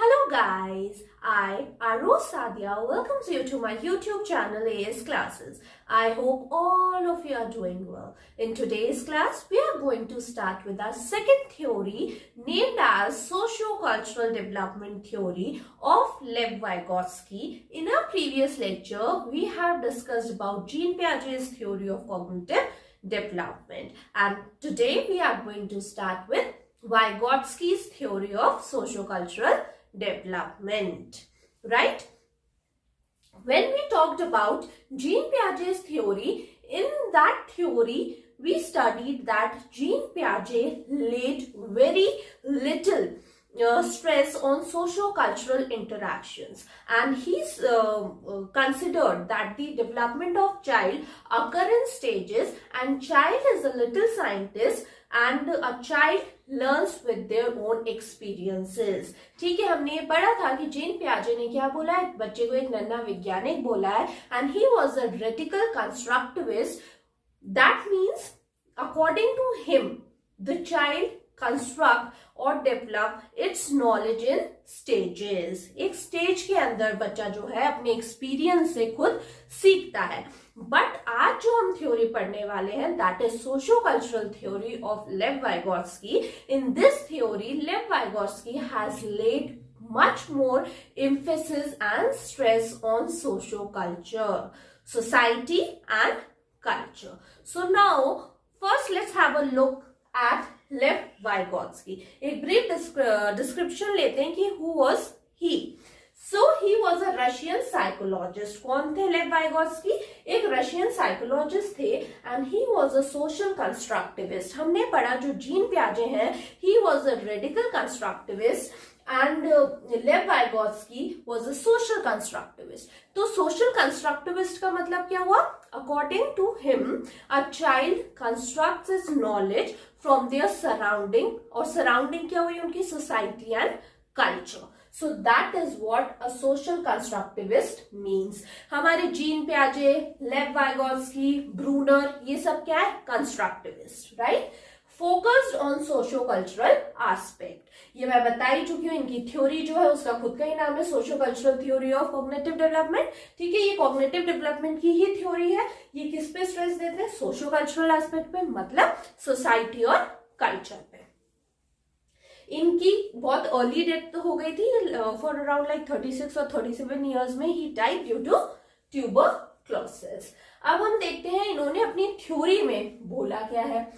Hello guys, I, Aros Sadia, welcomes you to my YouTube channel AS Classes. I hope all of you are doing well. In today's class, we are going to start with our second theory named as Socio-Cultural Development Theory of Lev Vygotsky. In our previous lecture, we have discussed about Jean Piaget's theory of cognitive development, and today we are going to start with Vygotsky's theory of socio-cultural development, right? When we talked about Jean Piaget's theory, in that theory we studied that Jean Piaget laid very little stress on socio-cultural interactions, and he's considered that the development of child occur in stages, and child is a little scientist and a child learns with their own experiences. ठीक है, हमने ये पढ़ा था कि gene पियाजे ने क्या बोला है, बच्चे को एक नन्हा वैज्ञानिक बोला है, and he was a radical constructivist. That means according to him the child construct or develop its knowledge in stages. एक स्टेज के अंदर बच्चा जो है अपने एक्सपीरियंस से खुद सीखता है. बट आज जो हम थ्योरी पढ़ने वाले हैं, that is socio cultural theory of लेव वाइगोत्स्की. इन दिस थ्योरी लेव Vygotsky has lead much more emphasis and stress on socio-culture, society and culture. So now first let's have a look at Lev Vygotsky. एक brief description लेते हैं कि who was he. So he was a Russian psychologist. कौन थे लेव Vygotsky? एक Russian psychologist थे, and he was a social constructivist. हमने पढ़ा जो जीन पियाजे हैं, he was a radical constructivist and Lev Vygotsky was a social constructivist. तो social constructivist का मतलब क्या हुआ? According to him, a child constructs his knowledge from their surrounding, और surrounding क्या हुई उनकी? Society and culture. So that is what a social constructivist means. हमारे जीन पियाजे, लेव वाइगोत्स्की, ब्रूनर, ये सब क्या है? Constructivist, right? Focused on socio-cultural aspect. ये मैं बता ही चुकी हूँ, इनकी थ्योरी जो है उसका खुद का ही नाम है socio-cultural theory of cognitive development. ठीक है, ये कॉग्निटिव डेवलपमेंट की ही थ्योरी है. ये किस पे स्ट्रेस देते हैं? सोशो-कल्चरल एस्पेक्ट पे, मतलब सोसाइटी और कल्चर पे. इनकी बहुत अर्ली डेथ हो गई थी, फॉर अराउंड लाइक 36 और 37 ईयर्स में ही डाइड ड्यू टू ट्यूबरक्लोसिस. अब हम देखते हैं इन्होंने अपनी थ्योरी में बोला क्या है.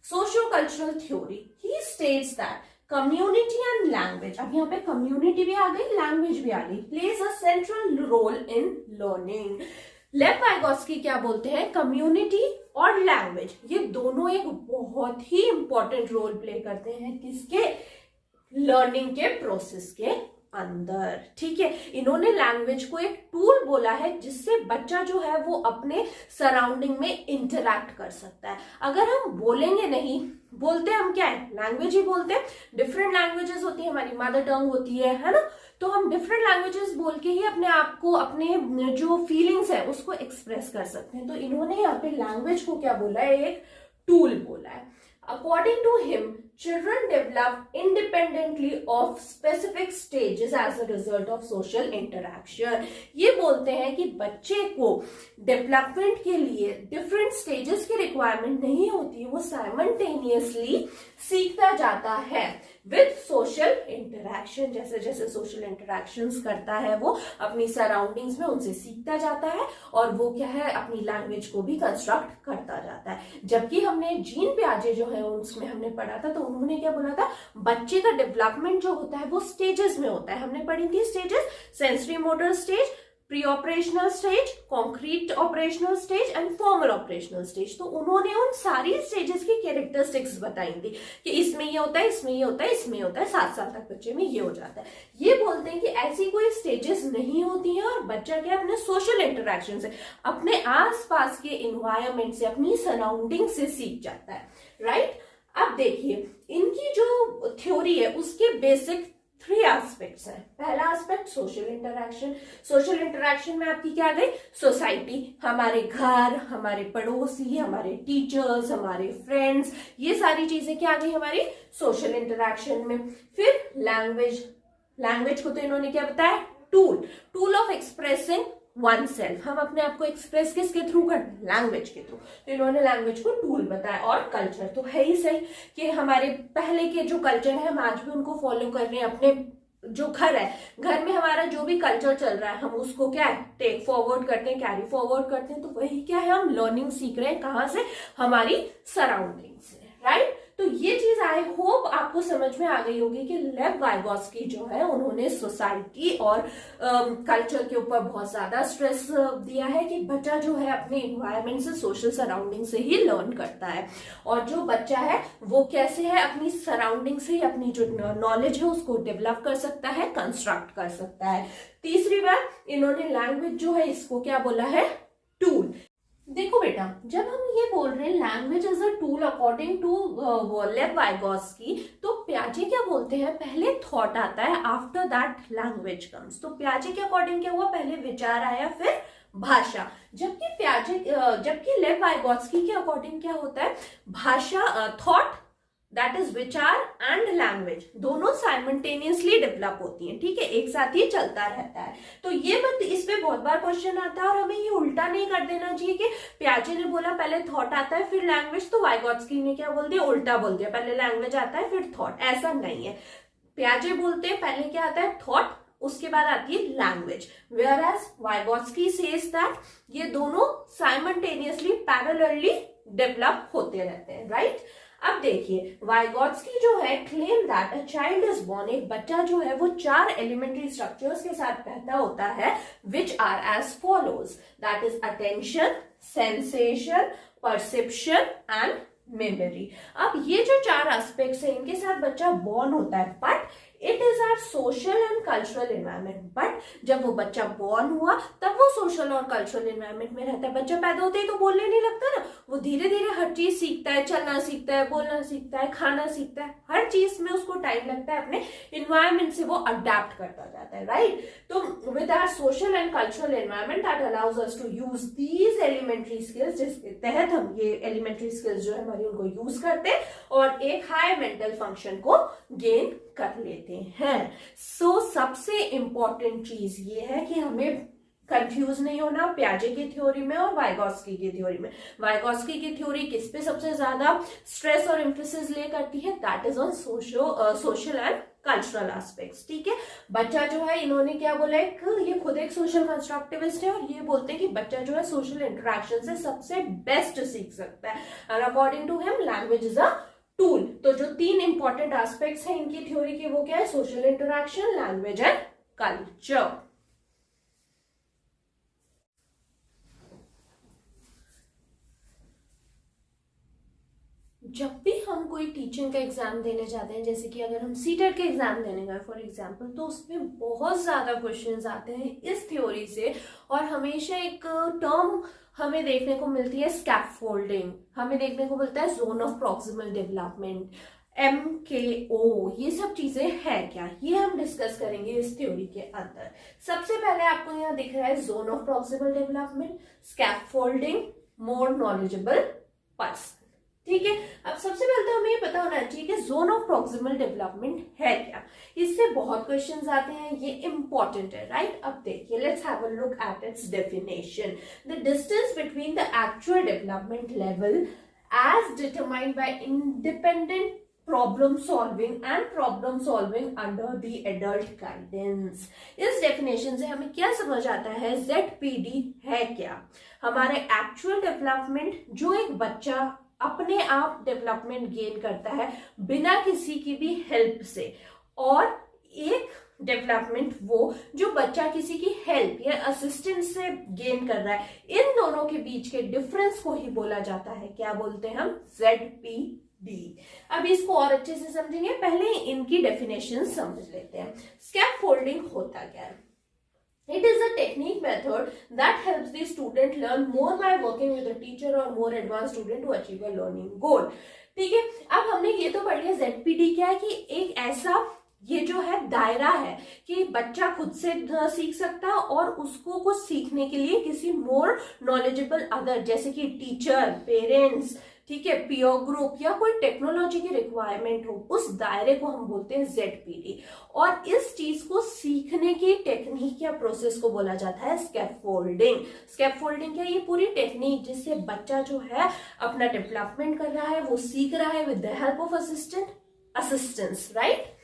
Socio-cultural theory, he states that community and language, अब यहाँ पे कम्युनिटी भी आ गई, लैंग्वेज भी आ गई, plays a central role in learning. Lev Vygotsky क्या बोलते हैं? कम्युनिटी और लैंग्वेज ये दोनों एक बहुत ही इंपॉर्टेंट रोल प्ले करते हैं किसके? लर्निंग के प्रोसेस के अंदर. ठीक है, इन्होंने लैंग्वेज को एक टूल बोला है जिससे बच्चा जो है वो अपने सराउंडिंग में इंटरैक्ट कर सकता है. अगर हम बोलेंगे नहीं, बोलते हम क्या है? लैंग्वेज ही बोलते हैं. डिफरेंट लैंग्वेजेस होती है, हमारी मदर टंग होती है ना, तो हम डिफरेंट लैंग्वेजेस बोल के ही अपने आप को, अपने जो फीलिंग्स है उसको एक्सप्रेस कर सकते हैं. तो इन्होंने यहाँ पे लैंग्वेज को क्या बोला है? एक टूल बोला है. According to him, children develop independently of specific stages as a result of social interaction. ये बोलते हैं कि बच्चे को डेवलपमेंट के लिए डिफरेंट स्टेजेस की रिक्वायरमेंट नहीं होती, वो साइमल्टेनियसली सीखता जाता है विद सोशल इंटरैक्शन. जैसे जैसे सोशल इंटरैक्शंस करता है वो अपनी सराउंडिंग्स में उनसे सीखता जाता है, और वो क्या है? अपनी लैंग्वेज को भी कंस्ट्रक्ट करता जाता है. जबकि हमने जीन पियाजे जो है उसमें हमने पढ़ा था, तो उन्होंने क्या बोला था? बच्चे का डेवलपमेंट जो होता है वो स्टेजेस में होता है. हमने पढ़ी थी stages: sensory motor stage, pre operational stage, concrete operational stage and formal operational stage. तो उन्होंने उन सारी स्टेजेस की कैरेक्टरिस्टिक्स बताई थी कि इसमें ये होता है, इसमें ये होता है, इसमें होता है, 7 साल तक बच्चे में ये हो जाता है. ये बोलते हैं कि ऐसी कोई स्टेजेस नहीं होती हैं, और बच्चा क्या अपने सोशल इंटरैक्शन से, अपने आसपास के एनवायरमेंट से, अपनी सराउंडिंग से सीख जाता है. राइट? अब देखिए इनकी जो थ्योरी है उसके बेसिक 3 एस्पेक्ट्स हैं. पहला aspect social interaction. Social interaction में आपकी क्या आ गई? सोसाइटी, हमारे घर, हमारे पड़ोसी, हमारे टीचर्स, हमारे फ्रेंड्स, ये सारी चीजें क्या आ गई हमारी सोशल इंटरैक्शन में. फिर लैंग्वेज, लैंग्वेज को तो इन्होंने क्या बताया, tool of expressing one self. हम अपने आप को एक्सप्रेस किसके थ्रू करते हैं, लैंग्वेज के थ्रू। तो इन्होंने लैंग्वेज को टूल बताया। और कल्चर तो है ही सही कि हमारे पहले के जो कल्चर है हम आज भी उनको फॉलो कर रहे हैं। अपने जो घर है, घर में हमारा जो भी कल्चर चल रहा है हम उसको क्या है, टेक फॉरवर्ड करते हैं, कैरी फॉरवर्ड करते हैं। तो वही क्या है, हम लर्निंग सीख रहे हैं कहाँ से, हमारी सराउंडिंग से, राइट। तो ये चीज आई होप आपको समझ में आ गई होगी कि लेव वाइगोत्स्की जो है उन्होंने सोसाइटी और कल्चर के ऊपर बहुत ज्यादा स्ट्रेस दिया है कि बच्चा जो है अपने इन्वायरमेंट से, सोशल सराउंडिंग से ही लर्न करता है। और जो बच्चा है वो कैसे है, अपनी सराउंडिंग से ही अपनी जो नॉलेज है उसको डेवलप कर सकता है, कंस्ट्रक्ट कर सकता है। तीसरी बात, इन्होंने लैंग्वेज जो है इसको क्या बोला है, टूल। देखो बेटा, जब हम ये बोल रहे हैं language as a tool according to Lev Vygotsky, तो प्याजे क्या बोलते हैं, पहले थॉट आता है, आफ्टर दैट लैंग्वेज कम्स। तो प्याजे के अकॉर्डिंग क्या हुआ, पहले विचार आया फिर भाषा। जबकि लेव वाइगोत्स्की के अकॉर्डिंग क्या होता है, भाषा, थॉट दैट इज विचार एंड लैंग्वेज दोनों साइमल्टेनियसली डेवलप होती हैं, ठीक है, एक साथ ही चलता रहता है। तो ये मत, इस पे बहुत बार क्वेश्चन आता है और हमें ये उल्टा नहीं कर देना चाहिए कि प्याजे ने बोला पहले थॉट आता है फिर लैंग्वेज, तो वाइगोत्स्की ने क्या बोल दिया, उल्टा बोल दिया, पहले लैंग्वेज आता है फिर थॉट। ऐसा नहीं है, प्याजे बोलते हैं पहले क्या आता है, थॉट, उसके बाद आती है language. Whereas Vygotsky says that ये दोनों साइमल्टेनियसली पैरेलली डेवलप होते रहते हैं, राइट। अब देखिए, वाइगोत्स्की जो है claim that a child is born, एक बच्चा जो है वो 4 एलिमेंट्री स्ट्रक्चर्स के साथ पैदा होता है, which are as follows, that is attention, sensation, perception and memory. अब ये जो 4 एस्पेक्ट्स हैं इनके साथ बच्चा बॉर्न होता है, but it is our social and cultural environment. But जब वो बच्चा बॉर्न हुआ तब वो सोशल और कल्चरल एनवायरमेंट में रहता है। बच्चा पैदा होते ही तो बोलने नहीं लगता ना, वो धीरे धीरे हर चीज सीखता है, चलना सीखता है, बोलना सीखता है, खाना सीखता है, हर चीज में उसको टाइम लगता है, अपने इन्वायरमेंट से वो अडेप्ट करता जाता है, राइट। तो with our social and cultural environment that allows us to use these elementary skills, जिसके तहत हम ये एलिमेंट्री स्किल्स जो है हमारी उनको यूज करते हैं और एक हाई मेंटल फंक्शन को गेन कर लेते हैं। सो सबसे इंपॉर्टेंट चीज ये है कि हमें कंफ्यूज नहीं होना प्याजे की थ्योरी में और वाइगोत्स्की की थ्योरी में। वाइगोत्स्की की थ्योरी किस पे सबसे ज्यादा स्ट्रेस और एम्फेसिस ले करती है, that is on social and cultural aspects, ठीक है। बच्चा जो है, इन्होंने क्या बोला है कि ये खुद एक सोशल कंस्ट्रक्टिविस्ट है और ये बोलते हैं कि बच्चा जो है सोशल इंटरेक्शन से सबसे बेस्ट सीख सकता है, और according to him language is a tool. तो जो 3 इंपॉर्टेंट एस्पेक्ट्स हैं इनकी थ्योरी के, वो क्या है, social interaction, language and culture. जब भी हम कोई टीचिंग का एग्जाम देने जाते हैं, जैसे कि अगर हम सीटेट के एग्जाम देने गए फॉर एग्जांपल, तो उसमें बहुत ज्यादा क्वेश्चंस आते हैं इस थ्योरी से। और हमेशा एक टर्म हमें देखने को मिलती है, स्कैफोल्डिंग, हमें देखने को मिलता है zone of proximal development, MKO, ये सब चीजें है क्या, ये हम डिस्कस करेंगे इस थ्योरी के अंदर। सबसे पहले आपको यहाँ दिख रहा है zone of proximal development, scaffolding, more knowledgeable person, ठीक है। अब सबसे पहले तो हमें ये पता होना चाहिए कि जोन ऑफ प्रॉक्सिमल डेवलपमेंट है क्या। इससे बहुत क्वेश्चंस आते हैं, ये इंपॉर्टेंट है, राइट। अब देखिए, let's have a look at its definition. The distance between the actual development level as determined by independent problem solving and problem solving under the adult guidance। इस डेफिनेशन से हमें क्या समझ आता है, ZPD है क्या, हमारे एक्चुअल डेवलपमेंट, जो एक बच्चा अपने आप डेवलपमेंट गेन करता है बिना किसी की भी हेल्प से, और एक डेवलपमेंट वो जो बच्चा किसी की हेल्प या असिस्टेंस से गेन कर रहा है। इन दोनों के बीच के डिफरेंस को ही बोला जाता है, क्या बोलते हैं हम, ZPD। अब इसको और अच्छे से समझेंगे, पहले इनकी डेफिनेशन समझ लेते हैं। स्कैफोल्डिंग होता क्या है? It is a technique method that helps the student learn more by working with a teacher or more advanced student to achieve a learning goal। ठीक है, अब हमने ये तो पढ़ लिया ZPD क्या है, कि एक ऐसा ये जो है दायरा है कि बच्चा खुद से सीख सकता है और उसको कुछ सीखने के लिए किसी मोर नॉलेजेबल अदर, जैसे कि टीचर, पेरेंट्स, ठीक है, पीयर ग्रुप या कोई टेक्नोलॉजी की रिक्वायरमेंट हो, उस दायरे को हम बोलते हैं ZPD। और इस चीज को सीखने की टेक्निक या प्रोसेस को बोला जाता है स्कैफोल्डिंग। स्कैफोल्डिंग क्या, ये पूरी टेक्निक जिससे बच्चा जो है अपना डेवलपमेंट कर रहा है, वो सीख रहा है with the help of assistance, right.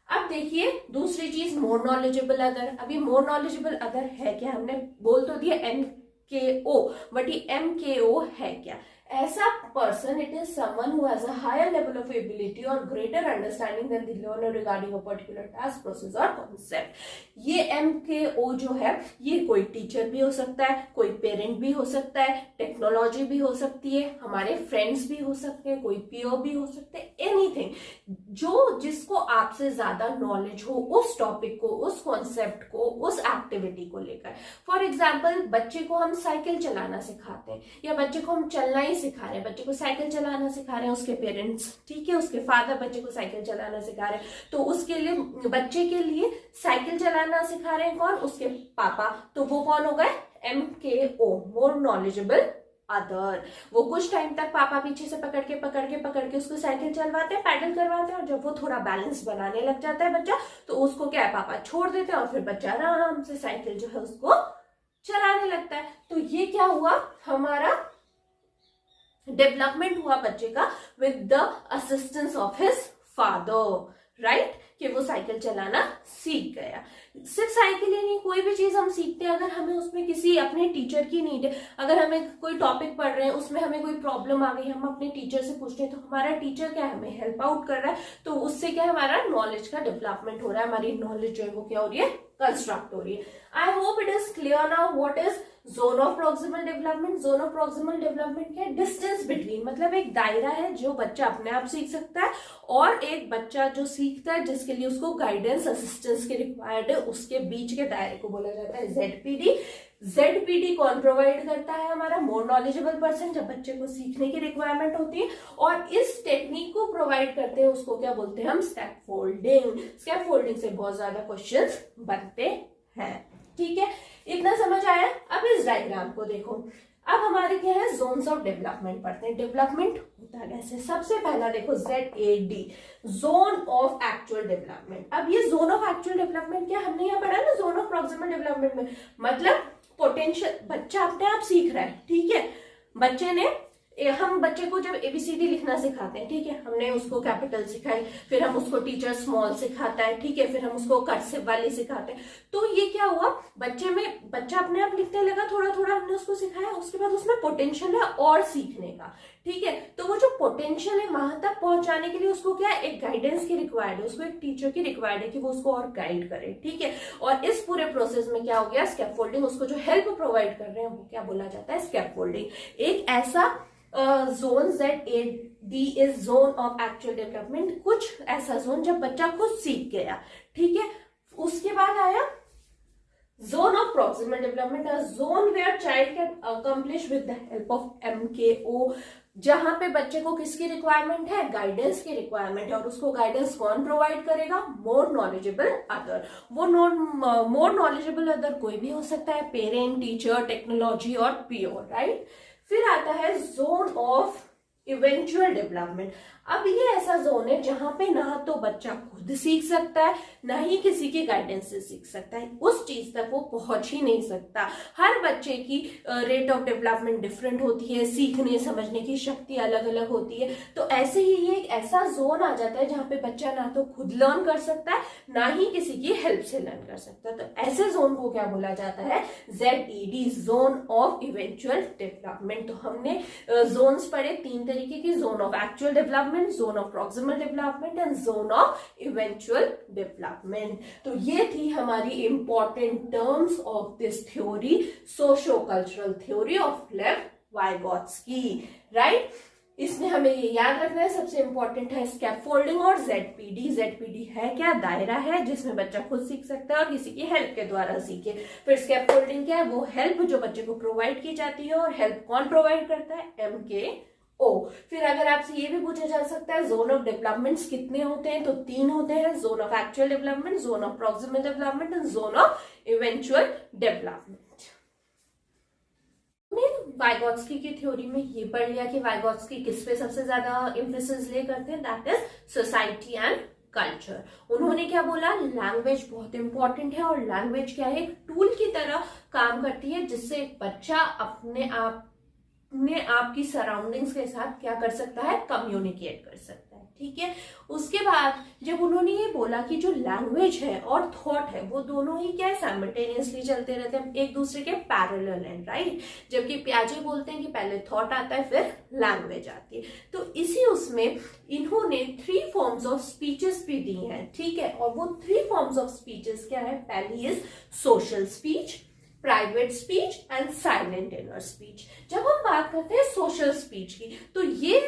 अब देखिए दूसरी चीज, मोर नॉलेजेबल अदर। अभी मोर नॉलेजेबल अदर है क्या, हमने बोल तो दिया MKO, बट ये MKO है क्या? ऐसा person, it is someone who has a higher level of ability or greater understanding than the learner regarding a particular task, process or concept. ये MKO जो है, ये कोई टीचर भी हो सकता है, कोई पेरेंट भी हो सकता है, टेक्नोलॉजी भी हो सकती है, हमारे फ्रेंड्स भी हो सकते हैं, कोई पीओ भी हो सकते हैं, एनीथिंग जो जिसको आपसे ज्यादा नॉलेज हो उस टॉपिक को, उस कॉन्सेप्ट को, उस एक्टिविटी को लेकर। फॉर एग्जाम्पल, बच्चे को हम साइकिल चलाना सिखाते हैं या बच्चे को हम चलना ही सिखा रहे हैं, बच्चे को साइकिल चलाना सिखा रहे हैं उसके पेरेंट्स, ठीक है, उसके फादर बच्चे को साइकिल चलाना सिखा रहे हैं, तो उसके लिए, बच्चे के लिए साइकिल चलाना सिखा रहे हैं कौन, उसके पापा, तो वो कौन हो गए, MKO, मोर नॉलेजेबल अदर। वो कुछ टाइम तक पापा पीछे से पकड़ के उसको साइकिल चलवाते हैं, पैडल करवाते हैं, और जब वो थोड़ा बैलेंस बनाने लग जाता है बच्चा, तो उसको क्या है, पापा छोड़ देते हैं और फिर बच्चा आराम से साइकिल जो है उसको चलाने लगता है। तो ये क्या हुआ, हमारा डेवलपमेंट हुआ बच्चे का with the assistance of his father, right, कि वो साइकिल चलाना सीख गया। सिर्फ साइकिल ही नहीं, कोई भी चीज हम सीखते हैं, अगर हमें उसमें किसी अपने टीचर की नीड है, अगर हमें कोई टॉपिक पढ़ रहे हैं उसमें हमें कोई प्रॉब्लम आ गई, हम अपने टीचर से पूछते हैं, तो हमारा टीचर क्या है, हमें हेल्प आउट कर रहा है, तो उससे क्या हमारा नॉलेज का डेवलपमेंट हो रहा है, हमारी नॉलेज जो है वो क्या हो रही है, कंस्ट्रक्ट हो रही है। I hope it is clear now what is zone of proximal development. Zone of proximal development क्या है, डिस्टेंस बिटवीन, मतलब एक दायरा है जो बच्चा अपने आप सीख सकता है, और एक बच्चा जो सीखता है जिसके लिए उसको गाइडेंस असिस्टेंस की रिक्वायर्ड है, उसके बीच के दायरे को बोला जाता है ZPD। ZPD कौन प्रोवाइड करता है, हमारा मोर नॉलेजेबल पर्सन, जब बच्चे को सीखने की रिक्वायरमेंट होती है, और इस टेक्निक को प्रोवाइड करते हैं उसको क्या बोलते हैं हम, स्कैफोल्डिंग। स्कैफोल्डिंग से बहुत ज्यादा क्वेश्चंस बनते हैं, ठीक है, इतना समझ आया। अब इस डायग्राम को देखो, अब हमारे क्या है, जोन्स ऑफ डेवलपमेंट पढ़ते हैं। डेवलपमेंट होता कैसे, सबसे पहला देखो ZAD, zone of actual development. अब ये जोन ऑफ एक्चुअल डेवलपमेंट क्या, हमने यहाँ पढ़ा ना जोन ऑफ प्रॉक्सिमल डेवलपमेंट में, मतलब पोटेंशियल, बच्चा अपने आप सीख रहा है, ठीक है, बच्चे ने, हम बच्चे को जब ABCD लिखना सिखाते हैं, ठीक है, हमने उसको कैपिटल सिखाई, फिर हम उसको टीचर स्मॉल सिखाता है, ठीक है, फिर हम उसको कर्सिव वाली सिखाते हैं, तो ये क्या हुआ, बच्चा अपने आप लिखने लगा, थोड़ा थोड़ा हमने उसको सिखाया, उसके बाद उसमें पोटेंशियल है और सीखने का, ठीक है, तो वो जो पोटेंशियल है वहां तक पहुंचाने के लिए उसको क्या है, एक गाइडेंस की रिक्वायर्ड है, उसको एक टीचर की रिक्वायर्ड है कि वो उसको और गाइड करे, ठीक है, और इस पूरे प्रोसेस में क्या हो गया, स्कैफोल्डिंग, उसको जो हेल्प प्रोवाइड कर रहे हैं वो क्या बोला जाता है, स्कैफोल्डिंग। एक ऐसा zone ZAD is zone of actual development, कुछ ऐसा जोन जब बच्चा खुद सीख गया, ठीक है। उसके बाद आया zone of proximal development, zone where child can accomplish with the help of MKO, जहां पे बच्चे को किसकी रिक्वायरमेंट है, गाइडेंस की रिक्वायरमेंट है, और उसको गाइडेंस कौन प्रोवाइड करेगा, मोर नॉलेजेबल अदर। वो मोर नॉलेजेबल अदर कोई भी हो सकता है, पेरेंट, टीचर, टेक्नोलॉजी और पीओ, राइट। फिर आता है जोन ऑफ इवेंचुअल डेवलपमेंट। अब ये ऐसा जोन है जहां पे ना तो बच्चा खुद सीख सकता है, ना ही किसी के गाइडेंस से सीख सकता है, उस चीज तक वो पहुंच ही नहीं सकता। हर बच्चे की रेट ऑफ डेवलपमेंट डिफरेंट होती है, सीखने समझने की शक्ति अलग अलग होती है, तो ऐसे ही ये एक ऐसा जोन आ जाता है जहां पे बच्चा ना तो खुद लर्न कर सकता है, ना ही किसी की हेल्प से लर्न कर सकता है। तो ऐसे जोन को क्या बोला जाता है, ZED, zone of eventual development. तो हमने जोन्स पढ़े तीन तरीके की, zone of actual development, zone of proximal development and zone of eventual development. तो ये थी हमारी important terms of this theory, socio cultural theory of लेव वाइगोत्स्की, राइट। इसमें हमें ये याद रखना है, सबसे इंपॉर्टेंट है स्कैफोल्डिंग और ZPD। ZPD है क्या, दायरा है जिसमें बच्चा खुद सीख सकता है और किसी की हेल्प के द्वारा सीखे। फिर स्कैफोल्डिंग क्या है, वो हेल्प जो बच्चे को प्रोवाइड की जाती है, और हेल्प कौन प्रोवाइड करता है, MKO। फिर अगर आपसे ये भी पूछा जा सकता है जोन ऑफ डेवलपमेंट्स कितने होते हैं, तो 3 होते हैं, zone of actual development, zone of proximal development and zone of eventual development. Vygotsky की थ्योरी में ये पढ़ लिया कि वाइगोत्स्की किस पे सबसे ज्यादा एम्फेसिस ले करते हैं, that is society and culture. उन्होंने क्या बोला, लैंग्वेज बहुत इंपॉर्टेंट है और लैंग्वेज क्या है, एक टूल की तरह काम करती है जिससे एक बच्चा अपने आप की सराउंडिंग्स के साथ क्या कर सकता है, कम्युनिकेट कर सकता है। ठीक है, उसके बाद जब उन्होंने ये बोला कि जो लैंग्वेज है और थॉट है वो दोनों ही क्या है, साइमल्टेनियसली चलते रहते हैं, एक दूसरे के पैरेलल हैं, राइट। जबकि पियाजे बोलते हैं कि पहले थॉट आता है फिर लैंग्वेज आती है। तो इसी उसमें इन्होंने 3 फॉर्म्स ऑफ स्पीचेस भी दी हैं। ठीक है, और वो 3 फॉर्म्स ऑफ स्पीचेस क्या है, पहली is social speech, private speech and silent inner speech. जब हम बात करते हैं सोशल स्पीच की, तो ये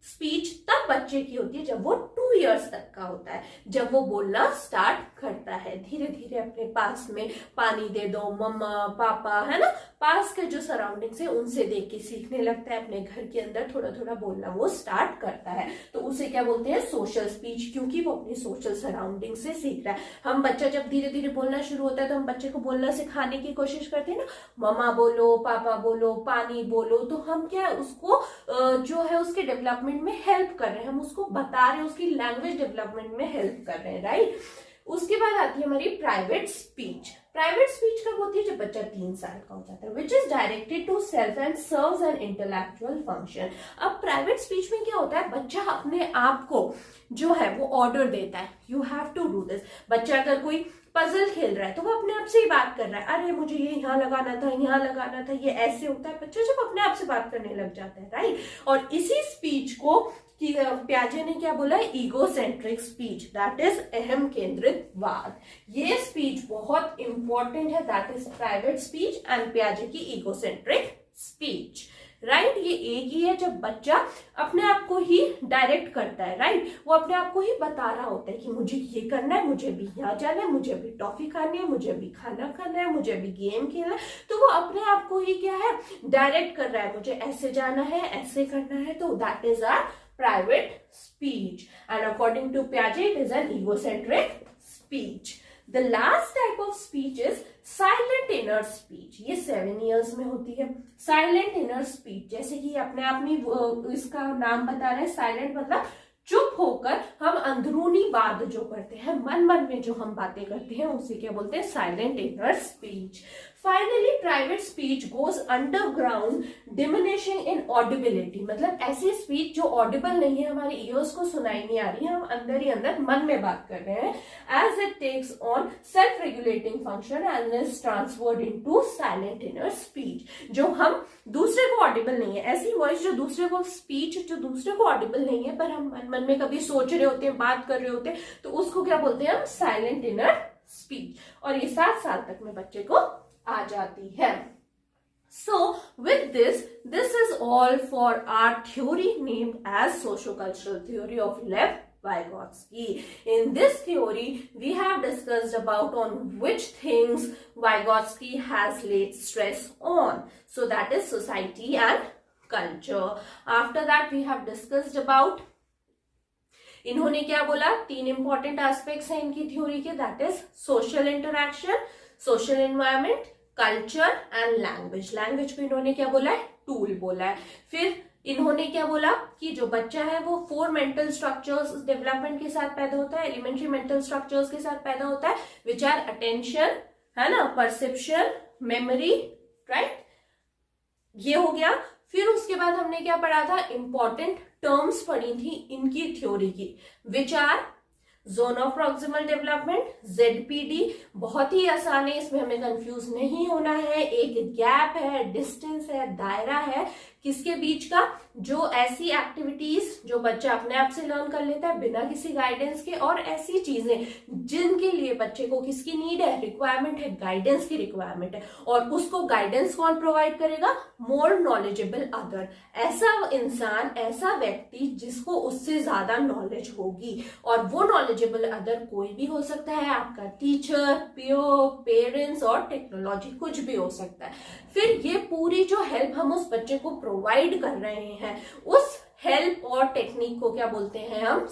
स्पीच तब बच्चे की होती है जब वो 2 इयर्स तक का होता है, जब वो बोलना स्टार्ट करता है। धीरे धीरे अपने पास में पानी दे दो, मम्मा पापा, है ना, पास के जो सराउंडिंग्स है उनसे देख के सीखने लगता है, अपने घर के अंदर थोड़ा थोड़ा बोलना वो स्टार्ट करता है। तो उसे क्या बोलते हैं, सोशल स्पीच, क्योंकि वो अपनी सोशल सराउंडिंग से सीख रहा है। हम बच्चा जब धीरे धीरे बोलना शुरू होता है तो हम बच्चे को बोलना सिखाने की कोशिश करते हैं ना, मम्मा बोलो, पापा बोलो, पानी बोलो, तो हम क्या है उसको जो है उसके डेवलपमेंट में हेल्प कर रहे हैं, हम उसको बता रहे हैं, उसकी लैंग्वेज डेवलपमेंट में हेल्प कर रहे हैं, राइट। उसके बाद आती है हमारी प्राइवेट स्पीच। प्राइवेट स्पीच कब होती है, जब बच्चा 3 साल का हो जाता है, which is directed to self and serves an intellectual function. अब प्राइवेट स्पीच में क्या होता है, बच्चा अपने आप को जो है वो ऑर्डर देता है, you have to do this. बच्चा अगर कोई पजल खेल रहा है तो वो अपने आप से ही बात कर रहा है, अरे मुझे ये यहाँ लगाना था, यहाँ लगाना था, ये ऐसे होता है। बच्चा जब अपने आप से बात करने लग जाता है, राइट। और इसी स्पीच को कि प्याजे ने क्या बोला, ईगोसेंट्रिक स्पीच, दैट इज अहम केंद्रित वाद। ये स्पीच बहुत इंपॉर्टेंट है, that is private speech and प्याजे की ईगोसेंट्रिक स्पीच, राइट। ये एक ही है जब बच्चा अपने आप को ही डायरेक्ट करता है, राइट। वो अपने आप को ही बता रहा होता है कि मुझे ये करना है, मुझे भी यहाँ जाना है, मुझे भी टॉफी खानी है, मुझे भी खाना खाना है, मुझे भी गेम खेलना है। तो वो अपने आप को ही क्या है, डायरेक्ट कर रहा है, मुझे ऐसे जाना है, ऐसे करना है। तो that is our private speech, and according to Piaget it is an egocentric speech. The last type of speech is silent inner speech. ये 7 years में होती है। silent inner speech, जैसे कि अपने आप में इसका नाम बता रहे हैं, silent मतलब चुप होकर हम अंदरूनी बात जो करते हैं, मन मन में जो हम बातें करते हैं, उसे क्या बोलते हैं, silent inner speech. Finally private speech goes underground, diminishing in audibility, मतलब ऐसी स्पीच जो ऑडिबल नहीं है, हमारे ईयर्स को सुनाई नहीं आ रही है, हम अंदर ही अंदर मन में बात कर रहे हैं, as it takes on self regulating function and is transferred into silent inner speech. जो हम दूसरे को ऑडिबल नहीं है, ऐसी वॉइस जो दूसरे को, स्पीच जो दूसरे को ऑडिबल नहीं है, पर हम मन मन में कभी सोच रहे होते हैं, बात कर रहे होते हैं, तो उसको क्या बोलते हैं हम, साइलेंट इनर स्पीच। और ये 7 साल तक में बच्चे को आ जाती है। So with this is all for our theory named as socio-cultural theory of Lev Vygotsky. In this theory, we have discussed about on which things Vygotsky has laid stress on. So that is society and culture. After that, we have discussed about इन्होंने क्या बोला, 3 important aspects हैं इनकी theory के, that is social interaction, social environment, culture and language. Language को इन्होंने क्या बोला है, टूल बोला है। फिर इन्होंने क्या बोला कि जो बच्चा है वो 4 मेंटल स्ट्रक्चर्स डेवलपमेंट के साथ पैदा होता है, एलिमेंट्री मेंटल स्ट्रक्चर्स के साथ पैदा होता है, विच आर अटेंशन, है ना, परसेप्शन, मेमोरी, राइट, ये हो गया। फिर उसके बाद हमने क्या पढ़ा था, इंपॉर्टेंट टर्म्स पढ़ी थी इनकी थ्योरी की, which are zone of proximal development, ZPD, बहुत ही आसान है, इसमें हमें कंफ्यूज नहीं होना है। एक गैप है, डिस्टेंस है, दायरा है, किसके बीच का, जो ऐसी एक्टिविटीज जो बच्चा अपने आप से लर्न कर लेता है बिना किसी गाइडेंस के, और ऐसी चीजें जिनके लिए बच्चे को किसकी नीड है, रिक्वायरमेंट है, गाइडेंस की रिक्वायरमेंट है, और उसको गाइडेंस कौन प्रोवाइड करेगा, मोर नॉलेजेबल अदर, ऐसा इंसान, ऐसा व्यक्ति जिसको उससे ज्यादा नॉलेज होगी। और वो नॉलेजेबल अदर कोई भी हो सकता है, आपका टीचर, पीओ, पेरेंट्स और टेक्नोलॉजी, कुछ भी हो सकता है। फिर ये पूरी जो हेल्प हम उस बच्चे को प्रोवाइड कर रहे हैं, उस हेल्प और टेक्निक को क्या बोलते हैं हम?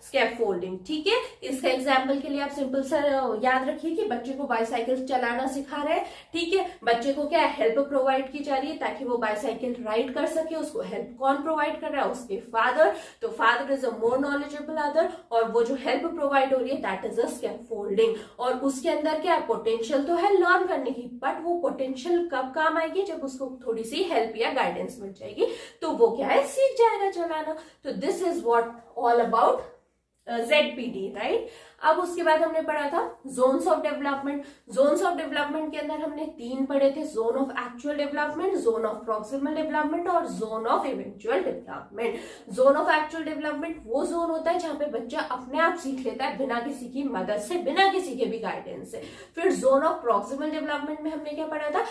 स्कैफोल्डिंग। ठीक है, इसका एग्जाम्पल के लिए आप सिंपल सा याद रखिए कि बच्चे को बाईसाइकिल चलाना सिखा रहे हैं। ठीक है, बच्चे को क्या हेल्प प्रोवाइड की जा रही है ताकि वो बाईसाइकिल राइड कर सके। उसको हेल्प कौन प्रोवाइड कर रहा है? उसके फादर। तो father is a more knowledgeable other, और वो जो हेल्प प्रोवाइड हो रही है दैट इज अ स्कैफोल्डिंग। और उसके अंदर क्या है? पोटेंशियल तो है लर्न करने की, बट वो पोटेंशियल कब काम आएगी? जब उसको थोड़ी सी हेल्प या गाइडेंस मिल जाएगी, तो वो क्या है? सीख जाएगा चलाना। तो this is what all about ZPD, right. अब उसके बाद हमने पढ़ा था zones of development. Zones of development के अंदर हमने 3 पढ़े थे, zone of actual development, zone of proximal development और zone of eventual development. Zone of actual development वो जोन होता है जहां पे बच्चा अपने आप सीख लेता है बिना किसी की मदद से, बिना किसी के भी गाइडेंस से। फिर जोन ऑफ प्रॉक्सिमल डेवलपमेंट में हमने क्या पढ़ा था?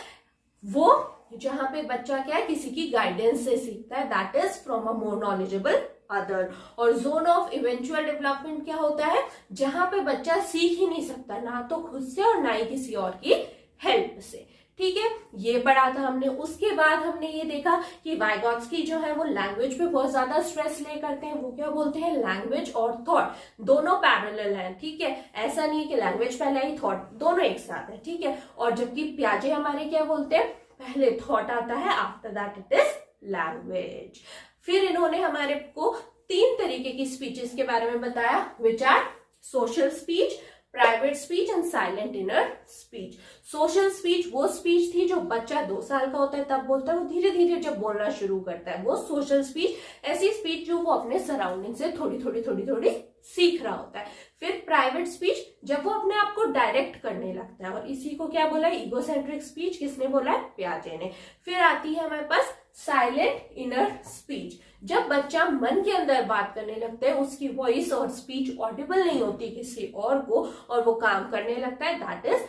वो जहां पे बच्चा क्या है? किसी की गाइडेंस से सीखता है, that is from a more knowledgeable other. और जोन ऑफ इवेंचुअल डेवलपमेंट क्या होता है? जहां पे बच्चा सीख ही नहीं सकता, ना तो खुद से और ना ही किसी और की हेल्प से। ठीक है, ये पढ़ा था हमने। उसके बाद हमने ये देखा कि वाइगॉट्स्की जो है वो लैंग्वेज पे बहुत ज्यादा स्ट्रेस ले करते हैं। वो क्या बोलते हैं? लैंग्वेज और थॉट दोनों पैरेलल हैं। ठीक है, ऐसा नहीं है कि लैंग्वेज पहले ही थॉट, दोनों एक साथ है। ठीक है, और जबकि पियाजे हमारे क्या बोलते हैं? पहले थॉट आता है, after that it is language. फिर इन्होंने हमारे को 3 तरीके की स्पीचेस के बारे में बताया, which are social speech, private speech and silent inner speech. Social speech वो स्पीच थी जो बच्चा 2 साल का होता है तब बोलता है, वो धीरे धीरे जब बोलना शुरू करता है वो सोशल स्पीच। ऐसी स्पीच जो वो अपने सराउंडिंग से थोड़ी थोड़ी सीख रहा होता है। फिर प्राइवेट स्पीच जब वो अपने आप को डायरेक्ट करने लगता है, और इसी को क्या बोला है? Egocentric speech. किसने बोला है? पियाजे ने। फिर आती है हमारे पास साइलेंट इनर स्पीच, जब बच्चा मन के अंदर बात करने लगता है, उसकी वॉइस और स्पीच ऑडिबल नहीं होती किसी और को, और वो काम करने लगता है, that is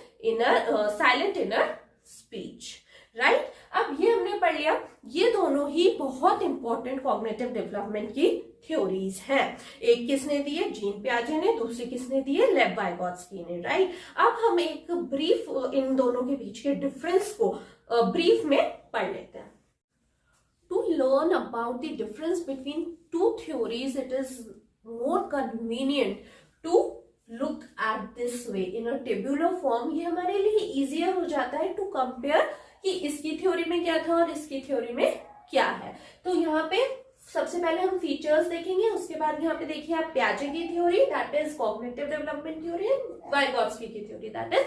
silent inner speech, right. अब ये हमने पढ़ लिया, ये दोनों ही बहुत इंपॉर्टेंट कॉग्निटिव डेवलपमेंट की थ्योरीज हैं। एक किसने दी है? जीन पियाजे ने, दूसरी किसने दी है? लेव वाइगॉट्स्की ने, राइट। अब हम एक ब्रीफ इन दोनों के बीच के डिफरेंस को ब्रीफ में पढ़ लेते हैं। To learn about the difference between 2 theories, it is more convenient to look at this way in a tabular form. ये हमारे लिए easier हो जाता है to compare कि इसकी थ्योरी में क्या था और इसकी थ्योरी में क्या है। तो यहाँ पे सबसे पहले हम फीचर्स देखेंगे, उसके बाद यहाँ पे देखिए आप पियाजे की theory, that is cognitive development theory, Vygotsky की theory, that is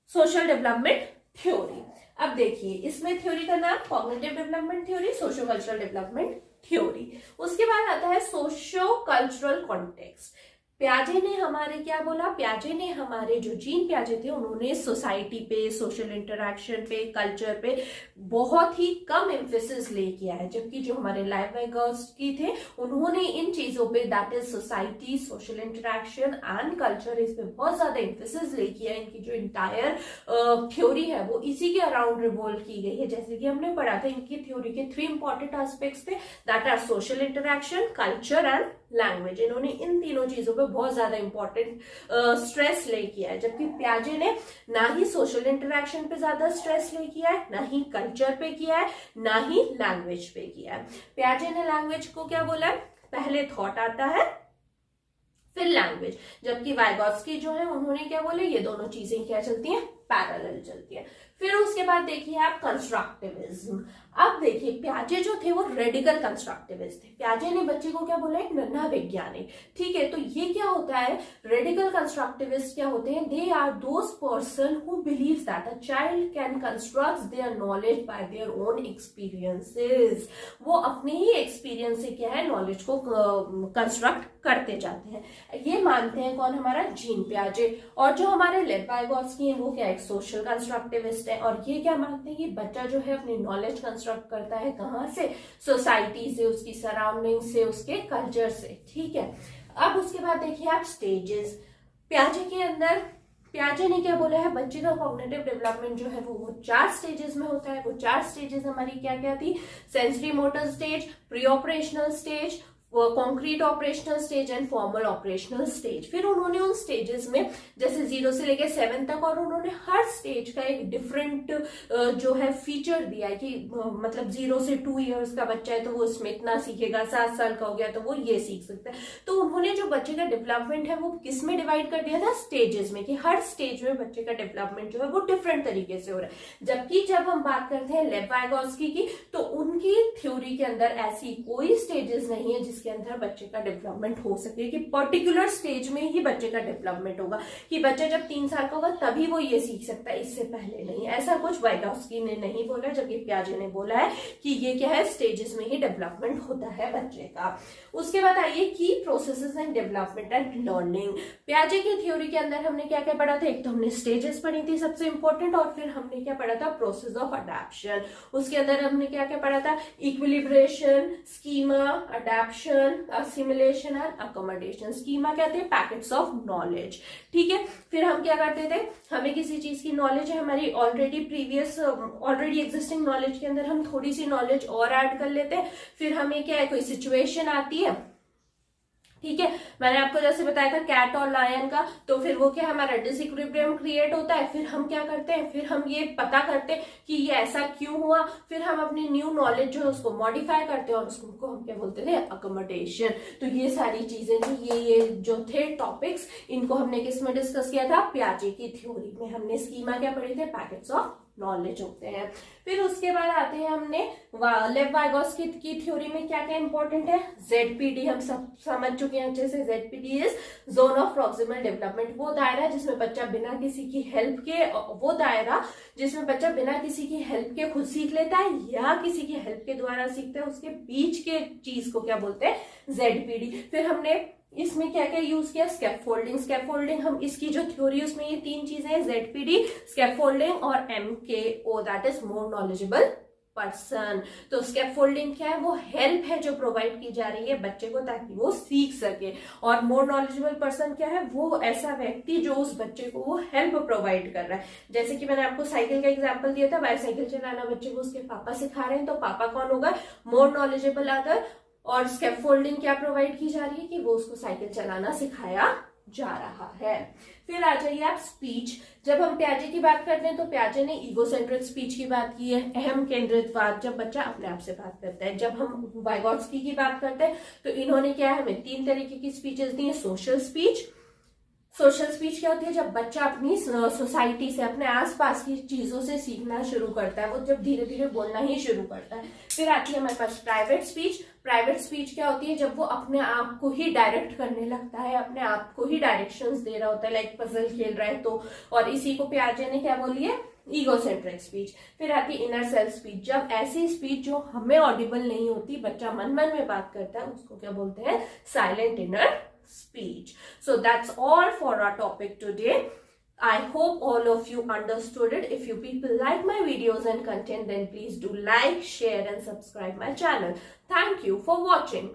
social development theory. अब देखिए इसमें थ्योरी का नाम cognitive development theory, socio cultural development theory. उसके बाद आता है सोशो कल्चरल कॉन्टेक्स्ट। पियाजे ने हमारे क्या बोला? पियाजे ने हमारे जो जीन पियाजे थे उन्होंने सोसाइटी पे, सोशल इंटरैक्शन पे, कल्चर पे बहुत ही कम एम्फेसिस ले किया है, जबकि जो हमारे लेव वाइगॉट्स्की थे उन्होंने इन चीजों पे, that is society, social interaction and culture, इस पे बहुत ज्यादा एम्फेसिस ले किया है। इनकी जो इंटायर थ्योरी है वो इसी के अराउंड रिवॉल्व की गई है। जैसे कि हमने पढ़ा था इनकी थ्योरी के 3 इंपॉर्टेंट एस्पेक्ट्स थे, that are social interaction, culture and language. इन्होंने इन तीनों चीजों पे बहुत ज्यादा इंपॉर्टेंट स्ट्रेस ले किया है, जबकि पियाजे ने ना ही सोशल इंटरैक्शन पे ज्यादा स्ट्रेस ले किया है, ना ही कल्चर पे किया है, ना ही लैंग्वेज पे किया है। पियाजे ने लैंग्वेज को क्या बोला है? पहले थॉट आता है फिर लैंग्वेज, जबकि वाइगॉट्स्की जो है उन्होंने क्या बोले? ये दोनों चीजें क्या चलती हैं? पैरेलल चलती है। फिर उसके बाद देखिए आप कंस्ट्रक्टिविज्म। अब देखिए पियाजे जो थे वो रेडिकल कंस्ट्रक्टिविस्ट थे। पियाजे ने बच्चे को क्या बोला? एक नन्हा वैज्ञानिक। ठीक है, तो ये क्या होता है? रेडिकल कंस्ट्रक्टिविस्ट क्या होते हैं? They are those person who believes that a child can construct their knowledge by their own experiences. वो अपने ही एक्सपीरियंस से क्या है? नॉलेज को कंस्ट्रक्ट करते जाते हैं। ये मानते हैं कौन? हमारा जीन पियाजे। और जो हमारे लेव वाइगॉट्स्की हैं वो क्या? एक सोशल कंस्ट्रक्टिविस्ट है, और ये क्या मानते हैं कि बच्चा जो है अपनी नॉलेज कंस्ट्रक्ट करता है कहाँ से? सोसाइटी से, उसकी सराउंडिंग से, उसके कल्चर से। ठीक है, अब उसके बाद देखिए आप स्टेजेस। पियाजे के अंदर पियाजे ने क्या बोला है? बच्चे का कॉग्निटिव डेवलपमेंट जो है वो 4 स्टेजेस में होता है। वो 4 स्टेजेस हमारी क्या क्या थी? Sensory motor stage, pre operational stage, concrete operational stage and formal operational stage. फिर उन्होंने उन स्टेजेस में जैसे 0 से लेकर 7 तक, और उन्होंने हर स्टेज का एक डिफरेंट जो है फीचर दिया है कि मतलब 0 से 2 इयर्स का बच्चा है तो वो इसमें इतना सीखेगा, 7 साल का हो गया तो वो ये सीख सकता है। तो उन्होंने जो बच्चे का डेवलपमेंट है वो किस में डिवाइड कर दिया था, स्टेजेस में, कि हर स्टेज में बच्चे का डेवलपमेंट जो है वो डिफरेंट तरीके से हो रहा है। जबकि जब हम बात करते हैं लेव वाइगोत्स्की की, तो उनकी थ्योरी के अंदर ऐसी कोई स्टेजेस नहीं है जिसके अंदर बच्चे का डेवलपमेंट हो सके कि पर्टिकुलर स्टेज में ही बच्चे का डेवलपमेंट होगा, कि बच्चा जब 3 साल का होगा तभी वो ये सीख सकता है, इससे पहले नहीं। ऐसा कुछ वाइगोत्स्की ने नहीं बोला, जबकि पियाजे ने बोला है कि ये क्या है, स्टेजेस में ही डेवलपमेंट होता है बच्चे का। उसके बाद आइए की processes and development and learning. पियाजे की थ्योरी के अंदर हमने क्या क्या पढ़ा था, एक तो हमने स्टेजेस पढ़ी थी सबसे इंपॉर्टेंट, और फिर हमने क्या पढ़ा था, प्रोसेस ऑफ अडैप्शन। उसके अंदर हमने क्या क्या पढ़ा था, equilibration, schema, adaptation, assimilation and accommodation. Schema कहते हैं पैकेट्स ऑफ नॉलेज, ठीक है। फिर हम क्या करते थे, हमें किसी चीज की नॉलेज है, हमारी ऑलरेडी एग्जिस्टिंग नॉलेज के अंदर हम थोड़ी सी नॉलेज और ऐड कर लेते हैं। फिर हमें क्या है, कोई सिचुएशन आती है, ठीक है, मैंने आपको जैसे बताया था कैट और लायन का, तो फिर वो क्या, हमारा डिसइक्विलिब्रियम क्रिएट होता है। फिर हम क्या करते हैं, फिर हम ये पता करते हैं कि ये ऐसा क्यों हुआ, फिर हम अपनी न्यू नॉलेज जो है उसको मॉडिफाई करते हैं और उसको हम क्या बोलते थे, अकोमोडेशन। तो ये सारी चीजें थी, ये जो थे टॉपिक्स, इनको हमने किस में डिस्कस किया था, पियाजे की थ्योरी में। हमने स्कीमा क्या पढ़े थे, पैकेट्स ऑफ नॉलेज होते हैं। फिर उसके बाद आते हैं हमने लेव वाइगोत्स्की की थ्योरी में क्या क्या इंपॉर्टेंट है, जेडपीडी हम सब समझ चुके हैं अच्छे से। ZPD is zone of proximal development, वो दायरा जिसमें बच्चा बिना किसी की हेल्प के, वो दायरा जिसमें बच्चा बिना किसी की हेल्प के खुद सीख लेता है या किसी की हेल्प के द्वारा सीखता है, उसके बीच के चीज को क्या बोलते हैं, जेडपीडी। फिर हमने इसमें क्या क्या यूज किया, स्कैफोल्डिंग। स्कैफोल्डिंग हम इसकी जो थ्योरी उसमें ये 3 चीजें हैं, जेडपीडी, स्कैफोल्डिंग और MKO, that is more knowledgeable person. तो स्कैफोल्डिंग क्या है, वो हेल्प है जो प्रोवाइड की जा रही है बच्चे को ताकि वो सीख सके, और मोर नॉलेजेबल पर्सन क्या है, वो ऐसा व्यक्ति जो उस बच्चे को वो हेल्प प्रोवाइड कर रहा है। जैसे कि मैंने आपको साइकिल का एग्जांपल दिया था, बाइसाइकिल चलाना बच्चे को उसके पापा सिखा रहे हैं, तो पापा कौन होगा, मोर नॉलेजेबल अदर, और स्कैफोल्डिंग क्या प्रोवाइड की जा रही है कि वो उसको साइकिल चलाना सिखाया जा रहा है। फिर आ जाइए आप स्पीच। जब हम पियाजे की बात करते हैं तो पियाजे ने ईगोसेंट्रिक स्पीच की बात की है, अहम केंद्रितवाद, जब बच्चा अपने आप से बात करता है। जब हम वाइगोत्स्की की बात करते हैं तो इन्होंने क्या है, हमें 3 तरीके की स्पीचेस दी है। सोशल स्पीच, सोशल स्पीच क्या होती है, जब बच्चा अपनी सोसाइटी से, अपने आसपास की चीजों से सीखना शुरू करता है, वो जब धीरे धीरे बोलना ही शुरू करता है। फिर आती है हमारे पास प्राइवेट स्पीच। प्राइवेट स्पीच क्या होती है, जब वो अपने आप को ही डायरेक्ट करने लगता है, अपने आप को ही डायरेक्शंस दे रहा होता है, लाइक पजल खेल रहा है तो, और इसी को पियाजे ने क्या बोली है, ईगोसेंट्रिक स्पीच। फिर आती है इनर सेल्फ स्पीच, जब ऐसी स्पीच जो हमें ऑडिबल नहीं होती, बच्चा मन मन में बात करता है, उसको क्या बोलते हैं, silent inner speech. So that's all for our topic today. I hope all of you understood it. If you people like my videos and content, then please do like, share and subscribe my channel. Thank you for watching.